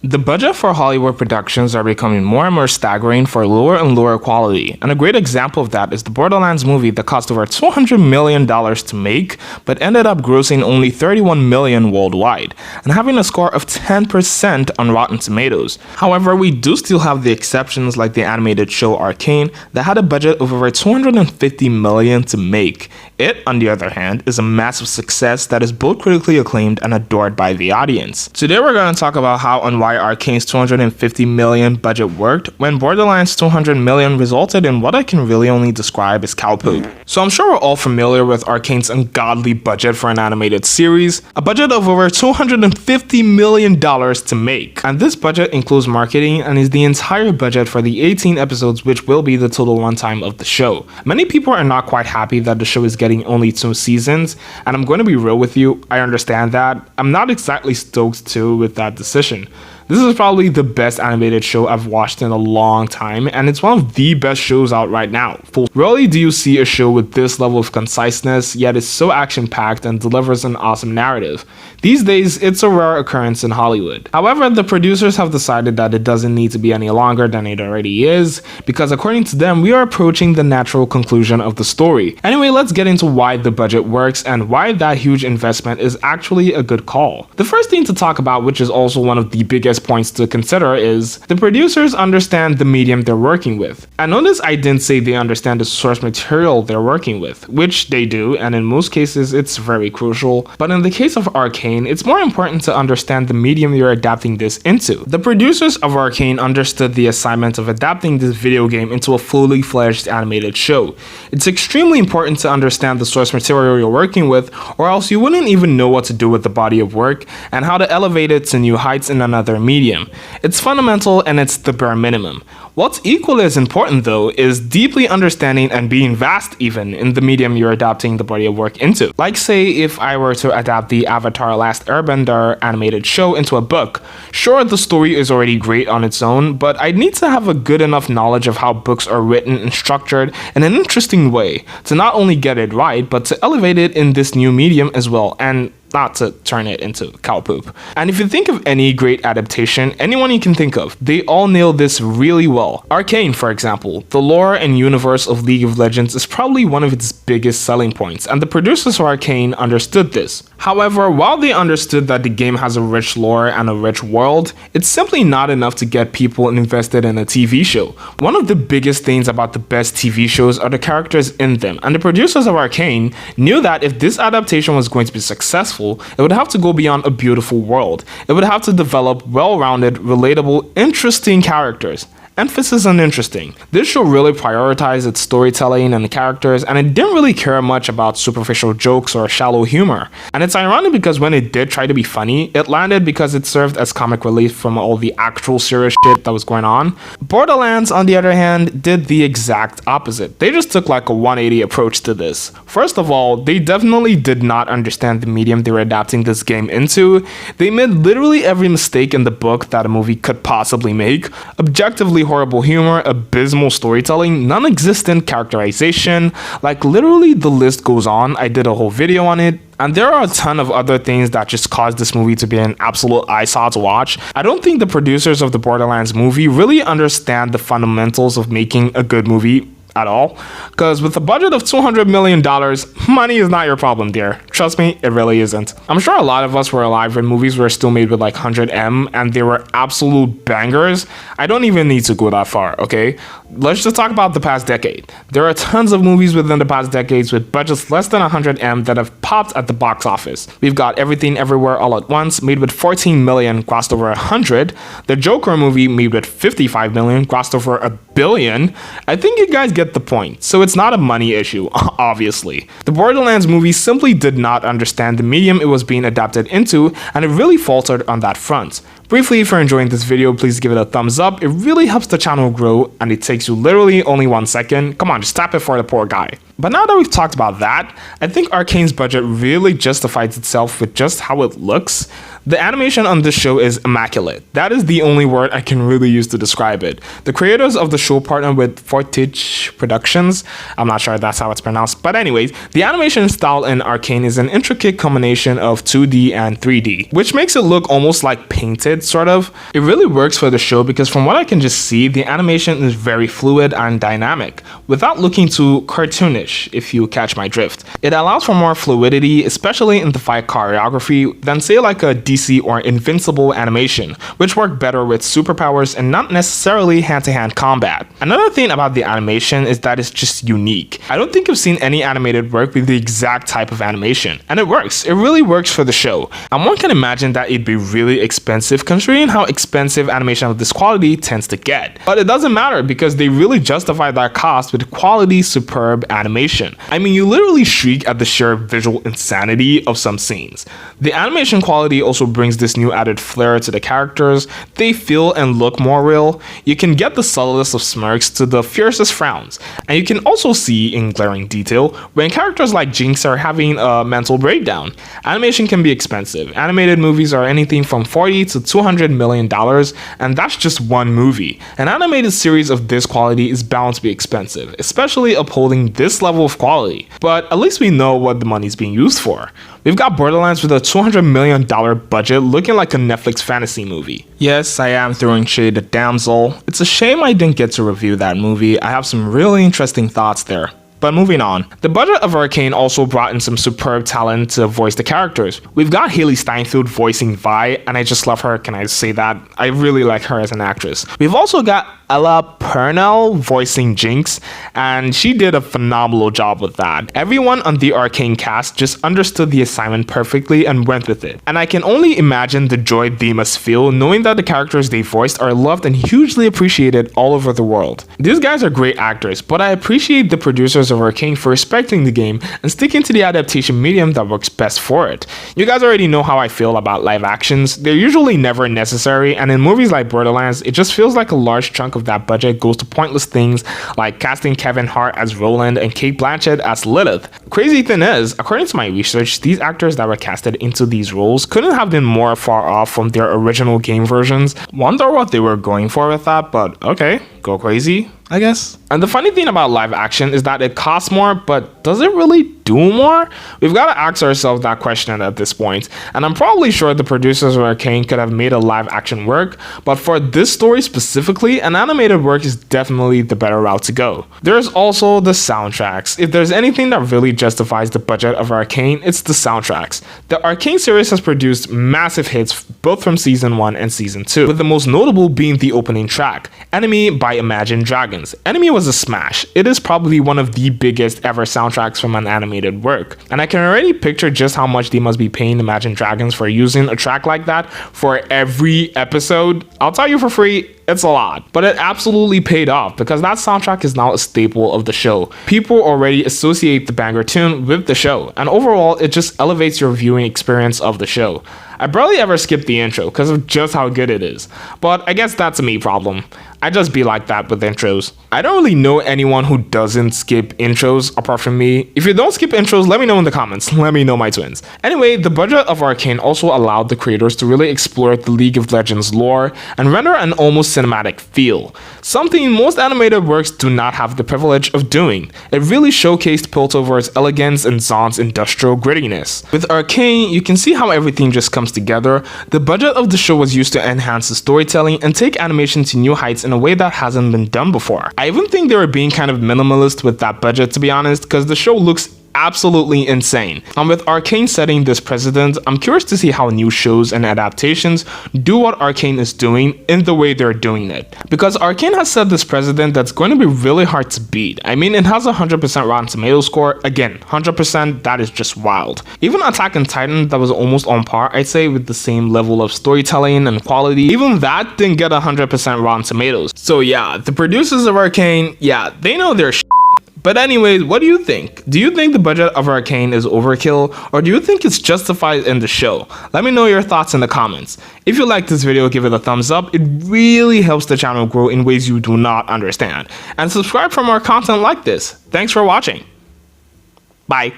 The budget for Hollywood productions are becoming more and more staggering for lower and lower quality, and a great example of that is the Borderlands movie that cost over $200 million to make, but ended up grossing only $31 million worldwide, and having a score of 10% on Rotten Tomatoes. However, we do still have the exceptions like the animated show Arcane that had a budget of over $250 million to make. It, on the other hand, is a massive success that is both critically acclaimed and adored by the audience. Today we're going to talk about how and why Arcane's $250 million budget worked when Borderlands' $200 million resulted in what I can really only describe as cow poop. So I'm sure we're all familiar with Arcane's ungodly budget for an animated series, a budget of over $250 million to make. And this budget includes marketing and is the entire budget for the 18 episodes which will be the total runtime of the show. Many people are not quite happy that the show is getting only 2 seasons, and I'm going to be real with you, I understand that. I'm not exactly stoked too with that decision. This is probably the best animated show I've watched in a long time, and it's one of the best shows out right now. Rarely do you see a show with this level of conciseness, yet is so action-packed and delivers an awesome narrative. These days, it's a rare occurrence in Hollywood. However, the producers have decided that it doesn't need to be any longer than it already is, because according to them, we are approaching the natural conclusion of the story. Anyway, let's get into why the budget works and why that huge investment is actually a good call. The first thing to talk about, which is also one of the biggest points to consider, is the producers understand the medium they're working with. And notice I didn't say they understand the source material they're working with, which they do, and in most cases it's very crucial. But in the case of Arcane, it's more important to understand the medium you're adapting this into. The producers of Arcane understood the assignment of adapting this video game into a fully fledged animated show. It's extremely important to understand the source material you're working with, or else you wouldn't even know what to do with the body of work and how to elevate it to new heights in another medium. It's fundamental and it's the bare minimum. What's equally as important though is deeply understanding and being vast even in the medium you're adapting the body of work into. Like say if I were to adapt the Avatar Last Airbender animated show into a book. Sure, the story is already great on its own, but I'd need to have a good enough knowledge of how books are written and structured in an interesting way to not only get it right, but to elevate it in this new medium as well, and not to turn it into cow poop. And if you think of any great adaptation, anyone you can think of, they all nail this really well. Arcane, for example, the lore and universe of League of Legends is probably one of its biggest selling points, and the producers of Arcane understood this. However, while they understood that the game has a rich lore and a rich world, it's simply not enough to get people invested in a TV show. One of the biggest things about the best TV shows are the characters in them, and the producers of Arcane knew that if this adaptation was going to be successful, it would have to go beyond a beautiful world. It would have to develop well-rounded, relatable, interesting characters. Emphasis on interesting. This show really prioritized its storytelling and the characters, and it didn't really care much about superficial jokes or shallow humor. And it's ironic because when it did try to be funny, it landed because it served as comic relief from all the actual serious shit that was going on. Borderlands, on the other hand, did the exact opposite. They just took like a 180 approach to this. First of all, they definitely did not understand the medium they were adapting this game into. They made literally every mistake in the book that a movie could possibly make. Objectively horrible humor, abysmal storytelling, non-existent characterization, like literally the list goes on. I did a whole video on it. And there are a ton of other things that just caused this movie to be an absolute eyesore to watch. I don't think the producers of the Borderlands movie really understand the fundamentals of making a good movie at all, because with a budget of $200 million, money is not your problem, dear. Trust me, it really isn't. I'm sure a lot of us were alive when movies were still made with like 100M and they were absolute bangers. I don't even need to go that far, okay? Let's just talk about the past decade. There are tons of movies within the past decades with budgets less than 100M that have popped at the box office. We've got Everything Everywhere All at Once, made with 14 million, grossed over 100. The Joker movie, made with 55 million, grossed over $1 billion. I think you guys get the point. So it's not a money issue, obviously. The Borderlands movie simply did not understand the medium it was being adapted into, and it really faltered on that front. Briefly, if you're enjoying this video, please give it a thumbs up. It really helps the channel grow, and it takes you literally only 1 second. Come on, just tap it for the poor guy. But now that we've talked about that, I think Arcane's budget really justifies itself with just how it looks. The animation on this show is immaculate. That is the only word I can really use to describe it. The creators of the show partnered with Fortich Productions. I'm not sure that's how it's pronounced, but anyways, the animation style in Arcane is an intricate combination of 2D and 3D, which makes it look almost like painted animated, sort of. It really works for the show because from what I can just see, the animation is very fluid and dynamic, without looking too cartoonish, if you catch my drift. It allows for more fluidity, especially in the fight choreography, than say like a DC or Invincible animation, which work better with superpowers and not necessarily hand-to-hand combat. Another thing about the animation is that it's just unique. I don't think I've seen any animated work with the exact type of animation, and it works. It really works for the show. And one can imagine that it'd be really expensive considering how expensive animation of this quality tends to get. But it doesn't matter because they really justify that cost with quality, superb animation. I mean, you literally shriek at the sheer visual insanity of some scenes. The animation quality also brings this new added flair to the characters. They feel and look more real. You can get the subtlest of smirks to the fiercest frowns. And you can also see in glaring detail when characters like Jinx are having a mental breakdown. Animation can be expensive. Animated movies are anything from $40 to $200 million, and that's just one movie. An animated series of this quality is bound to be expensive, especially upholding this level of quality. But at least we know what the money's being used for. We've got Borderlands with a $200 million budget looking like a Netflix fantasy movie. Yes, I am throwing shade at Damsel. It's a shame I didn't get to review that movie. I have some really interesting thoughts there. But moving on, the budget of Arcane also brought in some superb talent to voice the characters. We've got Haley Steinfeld voicing Vi, and I just love her, can I say that? I really like her as an actress. We've also got Ella Purnell voicing Jinx, and she did a phenomenal job with that. Everyone on the Arcane cast just understood the assignment perfectly and went with it. And I can only imagine the joy they must feel knowing that the characters they voiced are loved and hugely appreciated all over the world. These guys are great actors, but I appreciate the producers of Arcane for respecting the game and sticking to the adaptation medium that works best for it. You guys already know how I feel about live actions. They're usually never necessary, and in movies like Borderlands, it just feels like a large chunk of that budget goes to pointless things like casting Kevin Hart as Roland and Cate Blanchett as Lilith. Crazy thing is, according to my research, these actors that were casted into these roles couldn't have been more far off from their original game versions. Wonder what they were going for with that, but okay, go crazy, I guess. And the funny thing about live action is that it costs more, but does it really do more? We've got to ask ourselves that question at this point, and I'm probably sure the producers of Arcane could have made a live action work, but for this story specifically, an animated work is definitely the better route to go. There's also the soundtracks. If there's anything that really justifies the budget of Arcane, it's the soundtracks. The Arcane series has produced massive hits both from Season 1 and Season 2, with the most notable being the opening track, Enemy by Imagine Dragons. Enemy was a smash. It is probably one of the biggest ever soundtracks from an animated work, and I can already picture just how much they must be paying Imagine Dragons for using a track like that for every episode. I'll tell you for free, it's a lot, but it absolutely paid off because that soundtrack is now a staple of the show. People already associate the banger tune with the show, and overall it just elevates your viewing experience of the show. I barely ever skip the intro because of just how good it is, but I guess that's a me problem. I just be like that with intros. I don't really know anyone who doesn't skip intros apart from me. If you don't skip intros, let me know in the comments. Let me know, my twins. Anyway, the budget of Arcane also allowed the creators to really explore the League of Legends lore and render an almost cinematic feel, something most animated works do not have the privilege of doing. It really showcased Piltover's elegance and Zaun's industrial grittiness. With Arcane, you can see how everything just comes together. The budget of the show was used to enhance the storytelling and take animation to new heights in a way that hasn't been done before. I even think they were being kind of minimalist with that budget, to be honest, because the show looks absolutely insane. And with Arcane setting this precedent, I'm curious to see how new shows and adaptations do what Arcane is doing in the way they're doing it. Because Arcane has set this precedent that's going to be really hard to beat. I mean, it has a 100% Rotten Tomatoes score. Again, 100%, that is just wild. Even Attack on Titan, that was almost on par, I'd say, with the same level of storytelling and quality, even that didn't get 100% Rotten Tomatoes. So yeah, the producers of Arcane, yeah, they know their shit. But anyways, what do you think? Do you think the budget of Arcane is overkill, or do you think it's justified in the show? Let me know your thoughts in the comments. If you like this video, give it a thumbs up. It really helps the channel grow in ways you do not understand. And subscribe for more content like this. Thanks for watching. Bye.